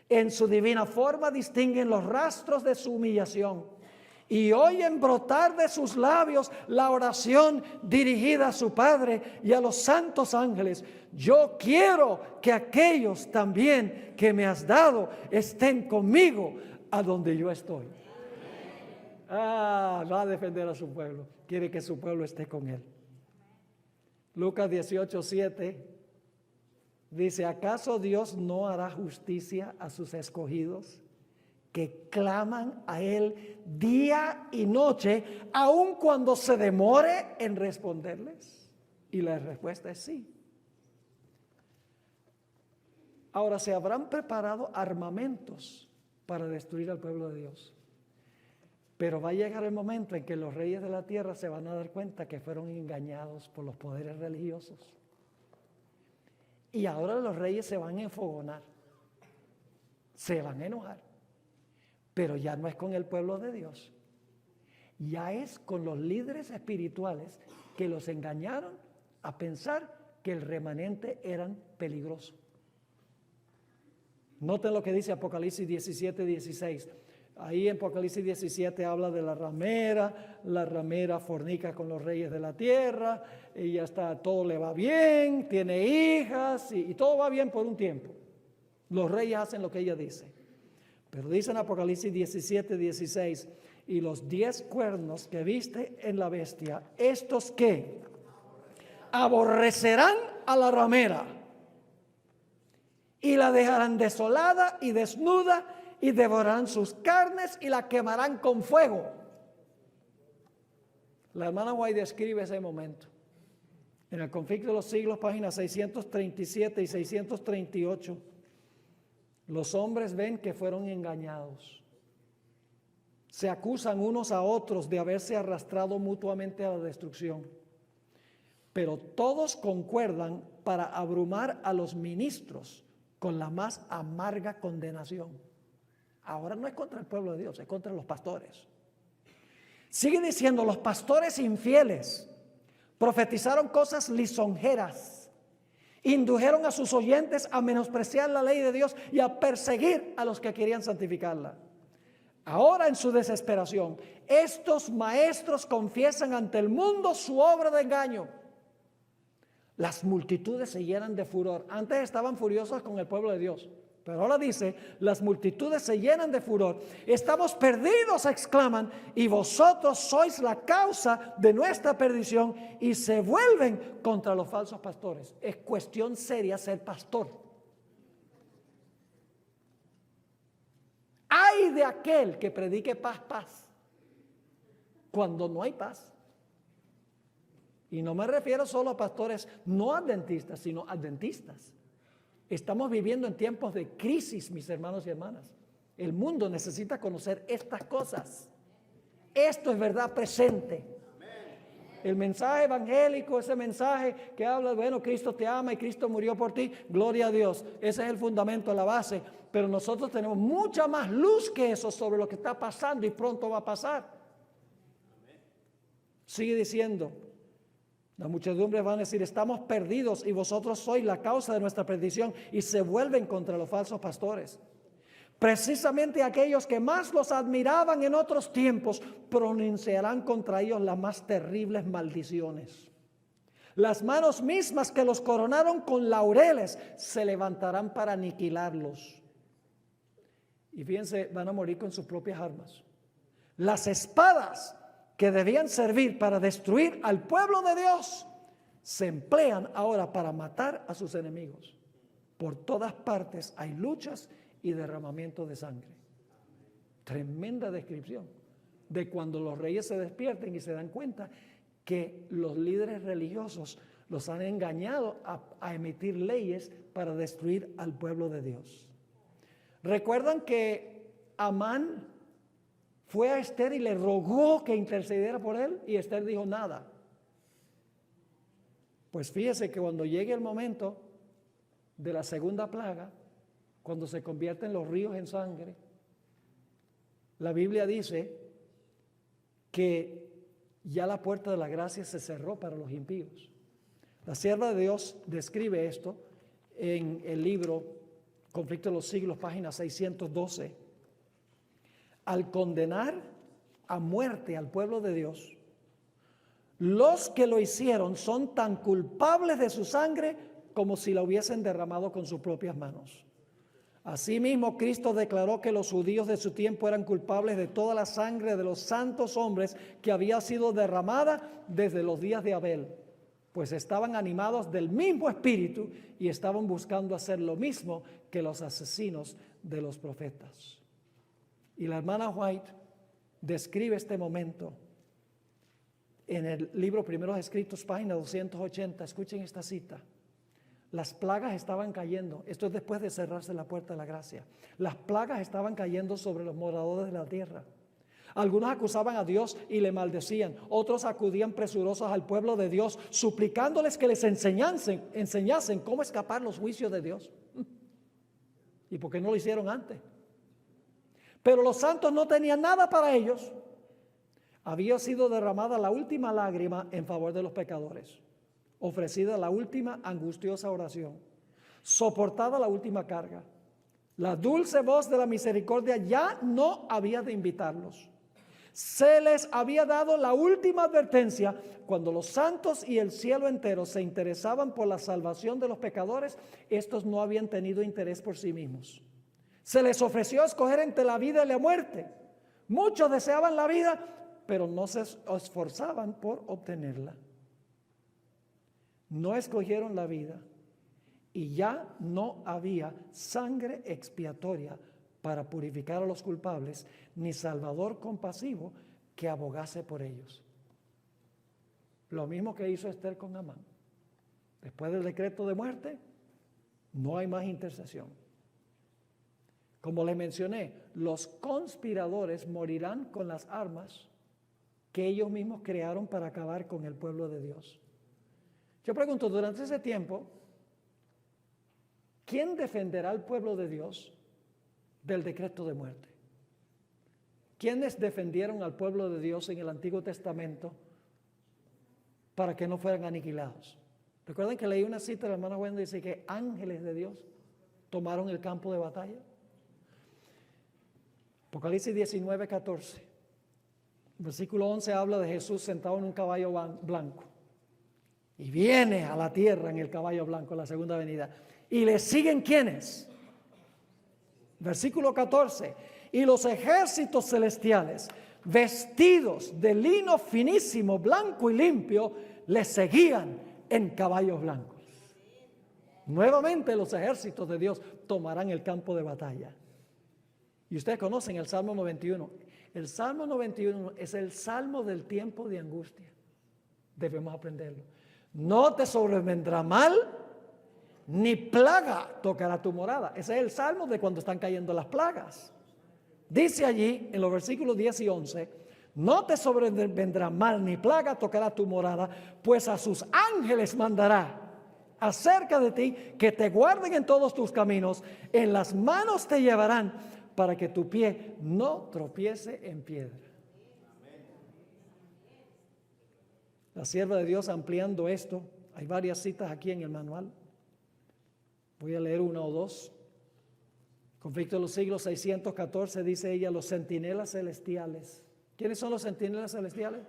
En su divina forma distinguen los rastros de su humillación y oyen brotar de sus labios la oración dirigida a su Padre y a los santos ángeles. Yo quiero que aquellos también que me has dado estén conmigo a donde yo estoy. Va a defender a su pueblo. Quiere que su pueblo esté con él. Lucas 18:7 dice: ¿acaso Dios no hará justicia a sus escogidos que claman a Él día y noche, aun cuando se demore en responderles? Y la respuesta es sí. Ahora, se habrán preparado armamentos para destruir al pueblo de Dios. Pero va a llegar el momento en que los reyes de la tierra se van a dar cuenta que fueron engañados por los poderes religiosos. Y ahora los reyes se van a enfogonar, se van a enojar, pero ya no es con el pueblo de Dios, ya es con los líderes espirituales que los engañaron a pensar que el remanente eran peligrosos. Noten lo que dice Apocalipsis 17:16. Ahí en Apocalipsis 17 habla de la ramera fornica con los reyes de la tierra, y ya está, todo le va bien, tiene hijas y todo va bien por un tiempo. Los reyes hacen lo que ella dice. Pero dice en Apocalipsis 17:16, y los 10 cuernos que viste en la bestia, estos que aborrecerán a la ramera y la dejarán desolada y desnuda, y devorarán sus carnes y la quemarán con fuego. La hermana White describe ese momento. En el Conflicto de los Siglos, páginas 637 y 638, los hombres ven que fueron engañados. Se acusan unos a otros de haberse arrastrado mutuamente a la destrucción. Pero todos concuerdan para abrumar a los ministros con la más amarga condenación. Ahora no es contra el pueblo de Dios, es contra los pastores. Sigue diciendo: los pastores infieles profetizaron cosas lisonjeras, indujeron a sus oyentes a menospreciar la ley de Dios y a perseguir a los que querían santificarla. Ahora, en su desesperación, estos maestros confiesan ante el mundo su obra de engaño. Las multitudes se llenan de furor. Antes estaban furiosas con el pueblo de Dios, pero ahora dice: las multitudes se llenan de furor. Estamos perdidos, exclaman, y vosotros sois la causa de nuestra perdición, y se vuelven contra los falsos pastores. Es cuestión seria ser pastor. Ay de aquel que predique paz, paz, cuando no hay paz. Y no me refiero solo a pastores no adventistas, sino adventistas. Estamos viviendo en tiempos de crisis, mis hermanos y hermanas. El mundo necesita conocer estas cosas. Esto es verdad presente. El mensaje evangélico, ese mensaje que habla, bueno, Cristo te ama y Cristo murió por ti, gloria a Dios. Ese es el fundamento, la base. Pero nosotros tenemos mucha más luz que eso sobre lo que está pasando y pronto va a pasar. Sigue diciendo: las muchedumbres van a decir: estamos perdidos y vosotros sois la causa de nuestra perdición, y se vuelven contra los falsos pastores. Precisamente aquellos que más los admiraban en otros tiempos pronunciarán contra ellos las más terribles maldiciones. Las manos mismas que los coronaron con laureles se levantarán para aniquilarlos. Y fíjense, van a morir con sus propias armas. Las espadas que debían servir para destruir al pueblo de Dios se emplean ahora para matar a sus enemigos. Por todas partes hay luchas y derramamiento de sangre. Tremenda descripción de cuando los reyes se despierten y se dan cuenta que los líderes religiosos los han engañado a emitir leyes para destruir al pueblo de Dios. Recuerdan que Amán fue a Esther y le rogó que intercediera por él y Esther dijo nada. Pues fíjese que cuando llegue el momento de la segunda plaga, cuando se convierten los ríos en sangre, la Biblia dice que ya la puerta de la gracia se cerró para los impíos. La sierva de Dios describe esto en el libro Conflicto de los Siglos, página 612. Al condenar a muerte al pueblo de Dios, los que lo hicieron son tan culpables de su sangre como si la hubiesen derramado con sus propias manos. Asimismo, Cristo declaró que los judíos de su tiempo eran culpables de toda la sangre de los santos hombres que había sido derramada desde los días de Abel, pues estaban animados del mismo espíritu y estaban buscando hacer lo mismo que los asesinos de los profetas. Y la hermana White describe este momento en el libro Primeros Escritos, página 280. Escuchen esta cita. Las plagas estaban cayendo. Esto es después de cerrarse la puerta de la gracia. Las plagas estaban cayendo sobre los moradores de la tierra. Algunos acusaban a Dios y le maldecían. Otros acudían presurosos al pueblo de Dios, suplicándoles que les enseñasen cómo escapar los juicios de Dios. ¿Y por qué no lo hicieron antes? Pero los santos no tenían nada para ellos. Había sido derramada la última lágrima en favor de los pecadores, ofrecida la última angustiosa oración, soportada la última carga. La dulce voz de la misericordia ya no había de invitarlos. Se les había dado la última advertencia. Cuando los santos y el cielo entero se interesaban por la salvación de los pecadores, estos no habían tenido interés por sí mismos. Se les ofreció escoger entre la vida y la muerte. Muchos deseaban la vida, pero no se esforzaban por obtenerla. No escogieron la vida y ya no había sangre expiatoria para purificar a los culpables, ni salvador compasivo que abogase por ellos. Lo mismo que hizo Esther con Amán. Después del decreto de muerte, no hay más intercesión. Como les mencioné, los conspiradores morirán con las armas que ellos mismos crearon para acabar con el pueblo de Dios. Yo pregunto, durante ese tiempo, ¿quién defenderá al pueblo de Dios del decreto de muerte? ¿Quiénes defendieron al pueblo de Dios en el Antiguo Testamento para que no fueran aniquilados? Recuerden que leí una cita de la hermana Wendy, dice que ángeles de Dios tomaron el campo de batalla. Apocalipsis 19:14. Versículo 11 habla de Jesús sentado en un caballo blanco. Y viene a la tierra en el caballo blanco, la segunda venida. ¿Y le siguen quiénes? Versículo 14. Y los ejércitos celestiales, vestidos de lino finísimo, blanco y limpio, le seguían en caballos blancos. Nuevamente los ejércitos de Dios tomarán el campo de batalla. Y ustedes conocen el Salmo 91. El Salmo 91 es el salmo del tiempo de angustia. Debemos aprenderlo. No te sobrevendrá mal, ni plaga tocará tu morada. Ese es el salmo de cuando están cayendo las plagas. Dice allí en los versículos 10 y 11, no te sobrevendrá mal, ni plaga tocará tu morada, pues a sus ángeles mandará acerca de ti, que te guarden en todos tus caminos, en las manos te llevarán, para que tu pie no tropiece en piedra. La sierva de Dios ampliando esto, hay varias citas aquí en el manual. Voy a leer una o dos. Conflicto de los siglos 614, dice ella, los centinelas celestiales. ¿Quiénes son los centinelas celestiales?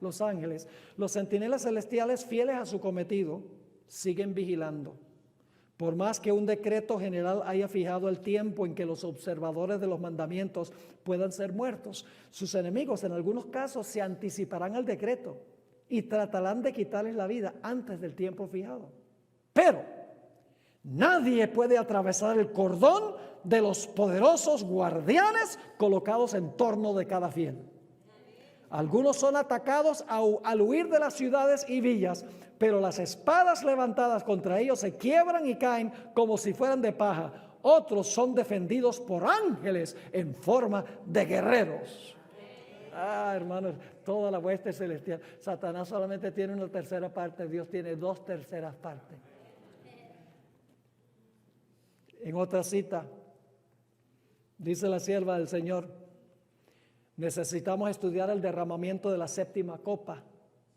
Los ángeles. Los centinelas celestiales, fieles a su cometido, siguen vigilando. Por más que un decreto general haya fijado el tiempo en que los observadores de los mandamientos puedan ser muertos, sus enemigos en algunos casos se anticiparán al decreto y tratarán de quitarles la vida antes del tiempo fijado. Pero nadie puede atravesar el cordón de los poderosos guardianes colocados en torno de cada fiel. Algunos son atacados al huir de las ciudades y villas, pero las espadas levantadas contra ellos se quiebran y caen como si fueran de paja. Otros son defendidos por ángeles en forma de guerreros. Hermanos, toda la hueste celestial. Satanás solamente tiene una tercera parte, Dios tiene 2/3 partes. En otra cita, dice la sierva del Señor, necesitamos estudiar el derramamiento de la séptima copa.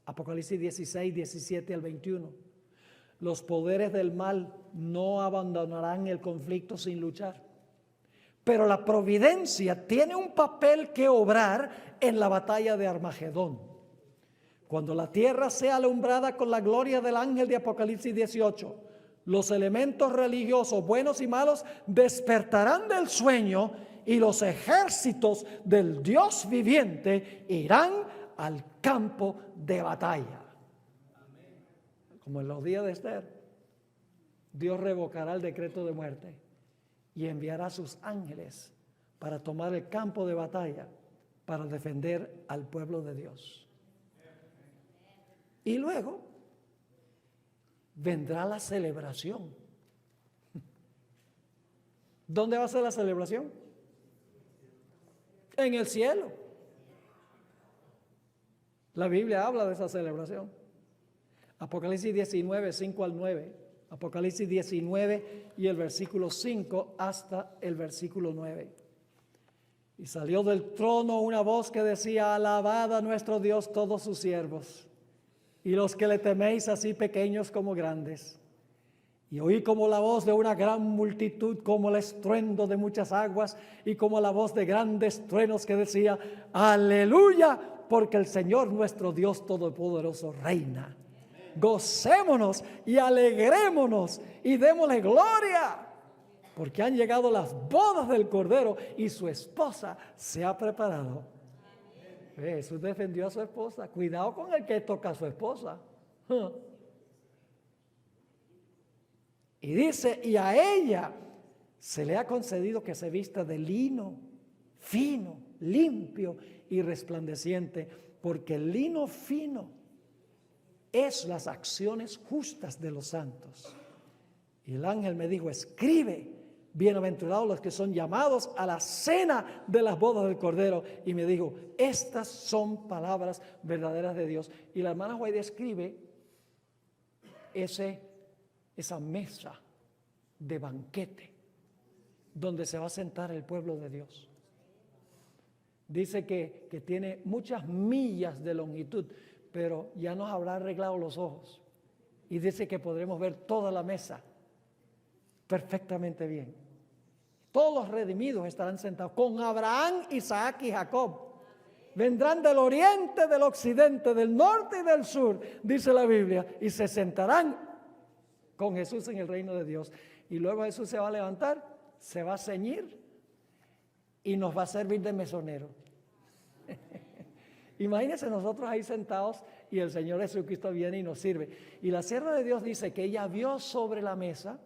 Apocalipsis 16, 17 al 21. Los poderes del mal no abandonarán el conflicto sin luchar. Pero la providencia tiene un papel que obrar en la batalla de Armagedón. Cuando la tierra sea alumbrada con la gloria del ángel de Apocalipsis 18, los elementos religiosos, buenos y malos, despertarán del sueño y los ejércitos del Dios viviente irán al campo de batalla. Como en los días de Esther, Dios revocará el decreto de muerte y enviará a sus ángeles para tomar el campo de batalla, para defender al pueblo de Dios. Y luego vendrá la celebración. ¿Dónde va a ser la celebración? En el cielo. La Biblia habla de esa celebración. Apocalipsis 19, 5 al 9. Apocalipsis 19 y el versículo 5 hasta el versículo 9. Y salió del trono una voz que decía: alabad a nuestro Dios todos sus siervos, y los que le teméis, así pequeños como grandes. Y oí como la voz de una gran multitud, como el estruendo de muchas aguas, y como la voz de grandes truenos que decía: aleluya, porque el Señor nuestro Dios todopoderoso reina. Gocémonos y alegrémonos y démosle gloria, porque han llegado las bodas del Cordero y su esposa se ha preparado. Jesús defendió a su esposa. Cuidado con el que toca a su esposa. Y dice: y a ella se le ha concedido que se vista de lino fino, limpio y resplandeciente, porque el lino fino es las acciones justas de los santos. Y el ángel me dijo: escribe, bienaventurados los que son llamados a la cena de las bodas del Cordero. Y me dijo: estas son palabras verdaderas de Dios. Y la hermana White describe esa mesa de banquete donde se va a sentar el pueblo de Dios. Dice que tiene muchas millas de longitud, pero ya nos habrá arreglado los ojos. Y dice que podremos ver toda la mesa perfectamente bien. Todos los redimidos estarán sentados con Abraham, Isaac y Jacob. Vendrán del oriente, del occidente, del norte y del sur, dice la Biblia, y se sentarán con Jesús en el reino de Dios. Y luego Jesús se va a levantar, se va a ceñir y nos va a servir de mesonero. Imagínense nosotros ahí sentados y el Señor Jesucristo viene y nos sirve. Y la sierva de Dios dice que ella vio sobre la mesa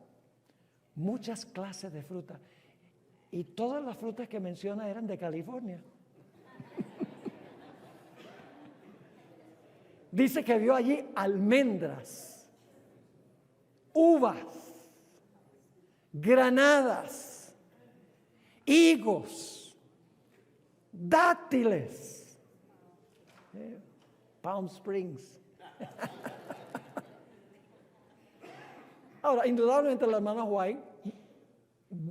muchas clases de fruta. Y todas las frutas que menciona eran de California. Dice que vio allí almendras, uvas, granadas, higos, dátiles. Palm Springs. Ahora, indudablemente la hermana White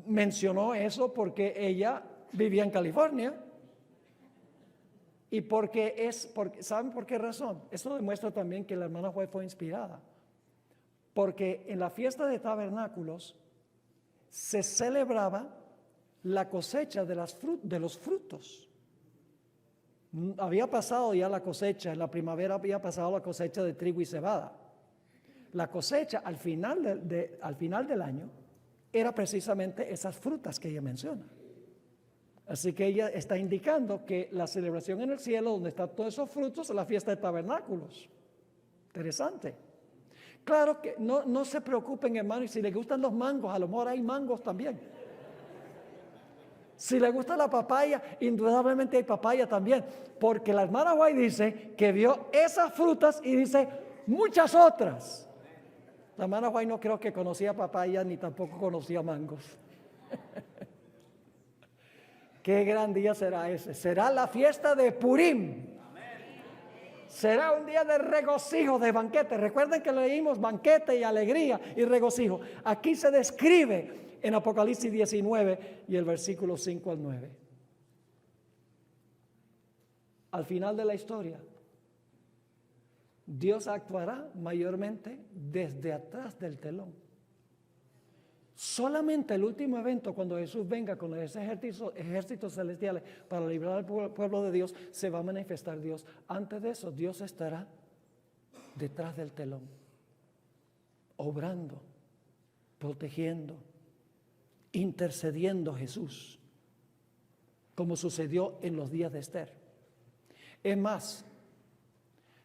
mencionó eso porque ella vivía en California y ¿saben por qué razón? Eso demuestra también que la hermana White fue inspirada, porque en la fiesta de tabernáculos se celebraba la cosecha de los frutos. Había pasado ya la cosecha, en la primavera había pasado la cosecha de trigo y cebada. La cosecha al final del año era precisamente esas frutas que ella menciona. Así que ella está indicando que la celebración en el cielo, donde están todos esos frutos, es la fiesta de tabernáculos. Interesante. Claro que no se preocupen, hermanos, y si les gustan los mangos, a lo mejor hay mangos también. Si le gusta la papaya, indudablemente hay papaya también, porque la hermana White dice que vio esas frutas y dice muchas otras. La hermana White no creo que conocía papaya ni tampoco conocía mangos. Qué gran día será ese. Será la fiesta de Purim. Será un día de regocijo, de banquete. Recuerden que leímos banquete y alegría y regocijo. Aquí se describe en Apocalipsis 19 y el versículo 5 al 9. Al final de la historia, Dios actuará mayormente desde atrás del telón. Solamente el último evento, cuando Jesús venga con los ejércitos celestiales para librar al pueblo de Dios, se va a manifestar Dios. Antes de eso, Dios estará detrás del telón, obrando, protegiendo, intercediendo Jesús, como sucedió en los días de Esther. Es más,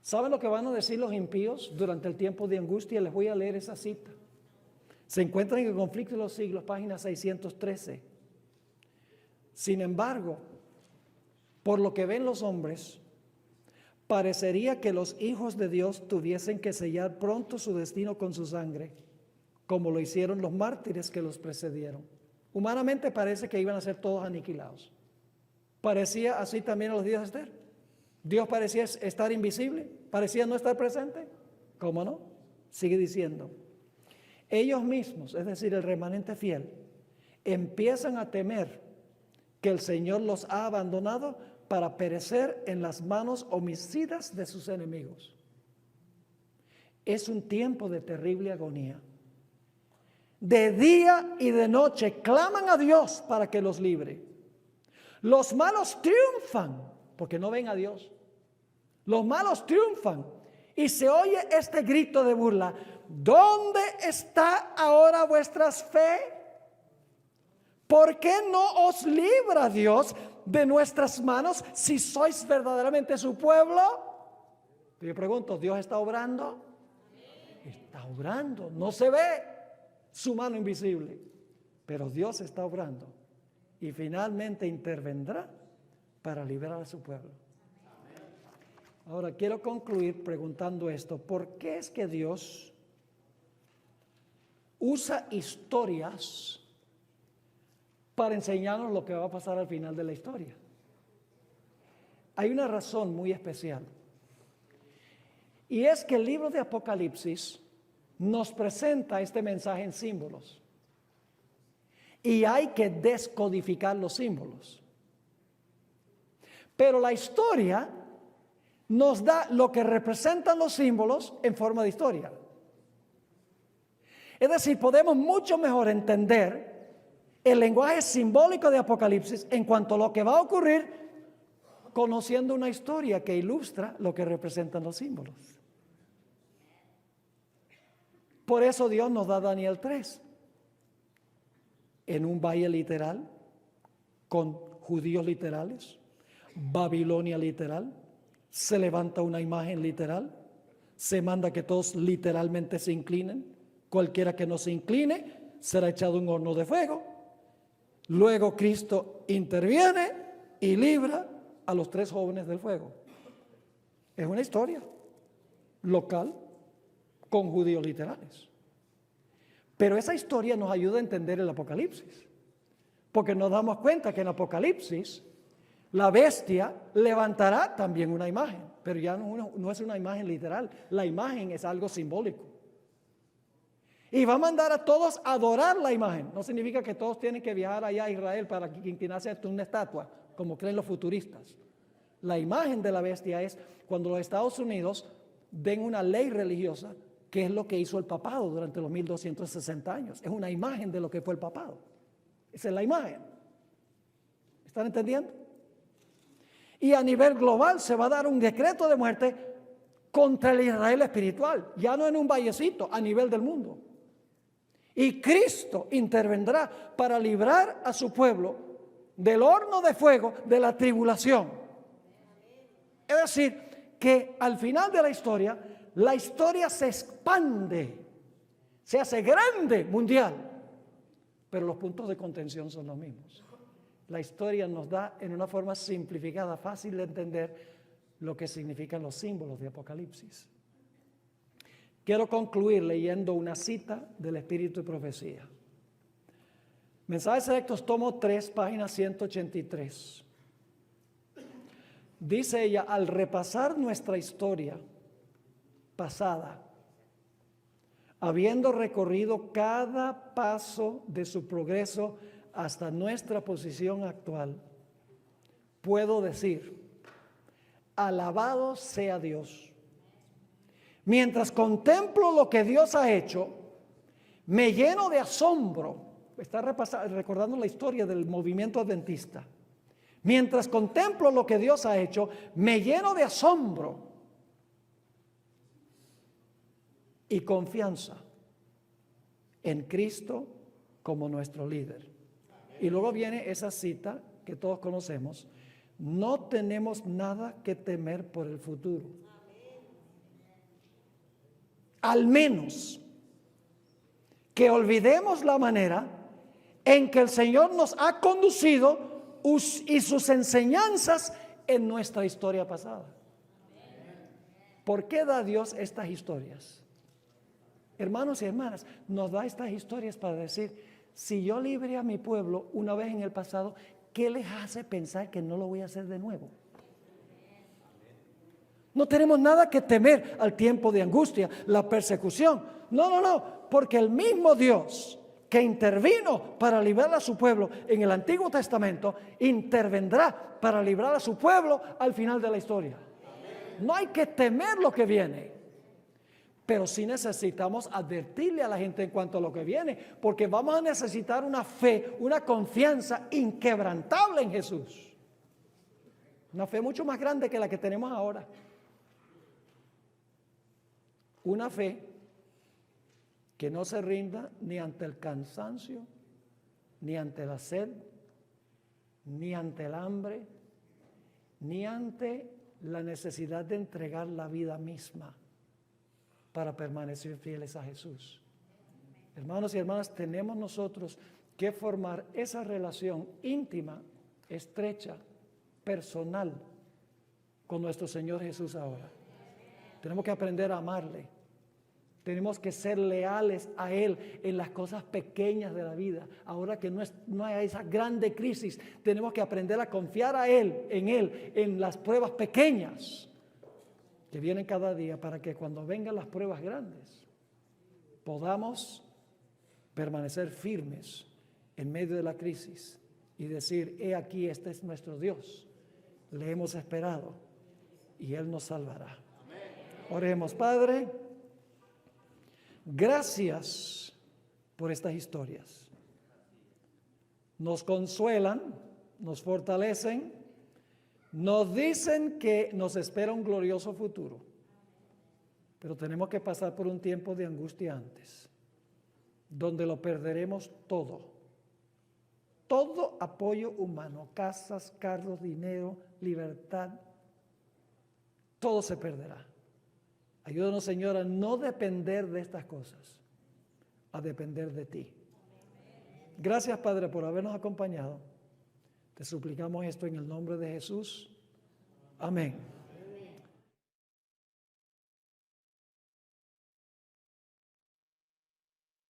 ¿saben lo que van a decir los impíos durante el tiempo de angustia? Les voy a leer esa cita. Se encuentra en el Conflicto de los Siglos, página 613. Sin embargo, por lo que ven los hombres, parecería que los hijos de Dios tuviesen que sellar pronto su destino con su sangre, como lo hicieron los mártires que los precedieron. Humanamente parece que iban a ser todos aniquilados. Parecía así también en los días de Esther. Dios parecía estar invisible, parecía no estar presente. ¿Cómo no? Sigue diciendo. Ellos mismos, es decir, el remanente fiel, empiezan a temer que el Señor los ha abandonado para perecer en las manos homicidas de sus enemigos. Es un tiempo de terrible agonía. De día y de noche claman a Dios para que los libre. Los malos triunfan porque no ven a Dios. Los malos triunfan y se oye este grito de burla. ¿Dónde está ahora vuestra fe? ¿Por qué no os libra Dios de nuestras manos si sois verdaderamente su pueblo? Yo pregunto, ¿Dios está obrando? Está obrando, no se ve su mano invisible, pero Dios está obrando y finalmente intervendrá para liberar a su pueblo. Ahora quiero concluir preguntando esto: ¿por qué es que Dios usa historias para enseñarnos lo que va a pasar al final de la historia? Hay una razón muy especial, y es que el libro de Apocalipsis nos presenta este mensaje en símbolos, y hay que descodificar los símbolos. Pero la historia nos da lo que representan los símbolos en forma de historia. Es decir, podemos mucho mejor entender el lenguaje simbólico de Apocalipsis en cuanto a lo que va a ocurrir conociendo una historia que ilustra lo que representan los símbolos. Por eso Dios nos da Daniel 3. En un valle literal, con judíos literales, Babilonia literal, se levanta una imagen literal, se manda que todos literalmente se inclinen. Cualquiera que no se incline será echado en un horno de fuego. Luego Cristo interviene y libra a los 3 jóvenes del fuego. Es una historia local con judíos literales. Pero esa historia nos ayuda a entender el Apocalipsis, porque nos damos cuenta que en Apocalipsis la bestia levantará también una imagen, pero ya no es una imagen literal, la imagen es algo simbólico. Y va a mandar a todos a adorar la imagen. No significa que todos tienen que viajar allá a Israel para inclinarse ante una estatua, como creen los futuristas. La imagen de la bestia es cuando los Estados Unidos den una ley religiosa, que es lo que hizo el papado durante los 1260 años. Es una imagen de lo que fue el papado. Esa es la imagen. ¿Están entendiendo? Y a nivel global se va a dar un decreto de muerte contra el Israel espiritual, ya no en un vallecito, a nivel del mundo. Y Cristo intervendrá para librar a su pueblo del horno de fuego de la tribulación. Es decir, que al final de la historia se expande, se hace grande, mundial, pero los puntos de contención son los mismos. La historia nos da en una forma simplificada, fácil de entender, lo que significan los símbolos de Apocalipsis. Quiero concluir leyendo una cita del Espíritu de Profecía. Mensajes Selectos, tomo 3, página 183. Dice ella, al repasar nuestra historia pasada, habiendo recorrido cada paso de su progreso hasta nuestra posición actual, puedo decir, alabado sea Dios. Mientras contemplo lo que Dios ha hecho, me lleno de asombro. Está recordando la historia del movimiento adventista. Mientras contemplo lo que Dios ha hecho, me lleno de asombro y confianza en Cristo como nuestro líder. Y luego viene esa cita que todos conocemos: no tenemos nada que temer por el futuro. Al menos que olvidemos la manera en que el Señor nos ha conducido y sus enseñanzas en nuestra historia pasada. ¿Por qué da Dios estas historias? Hermanos y hermanas, nos da estas historias para decir, si yo libré a mi pueblo una vez en el pasado, ¿qué les hace pensar que no lo voy a hacer de nuevo? No tenemos nada que temer al tiempo de angustia, la persecución. No, porque el mismo Dios que intervino para librar a su pueblo en el Antiguo Testamento, intervendrá para librar a su pueblo al final de la historia. No hay que temer lo que viene, pero sí necesitamos advertirle a la gente en cuanto a lo que viene, porque vamos a necesitar una fe, una confianza inquebrantable en Jesús. Una fe mucho más grande que la que tenemos ahora. Una fe que no se rinda ni ante el cansancio, ni ante la sed, ni ante el hambre, ni ante la necesidad de entregar la vida misma para permanecer fieles a Jesús. Hermanos y hermanas, tenemos nosotros que formar esa relación íntima, estrecha, personal con nuestro Señor Jesús ahora. Tenemos que aprender a amarle. Tenemos que ser leales a Él en las cosas pequeñas de la vida. Ahora que no hay esa grande crisis, tenemos que aprender a confiar a Él, en las pruebas pequeñas que vienen cada día, para que cuando vengan las pruebas grandes podamos permanecer firmes en medio de la crisis y decir, he aquí, este es nuestro Dios, le hemos esperado y Él nos salvará. Oremos. Padre, gracias por estas historias. Nos consuelan, nos fortalecen, nos dicen que nos espera un glorioso futuro, pero tenemos que pasar por un tiempo de angustia antes, donde lo perderemos todo apoyo humano, casas, carros, dinero, libertad, todo se perderá. Ayúdanos, Señor, a no depender de estas cosas, a depender de ti. Gracias, Padre, por habernos acompañado. Te suplicamos esto en el nombre de Jesús. Amén.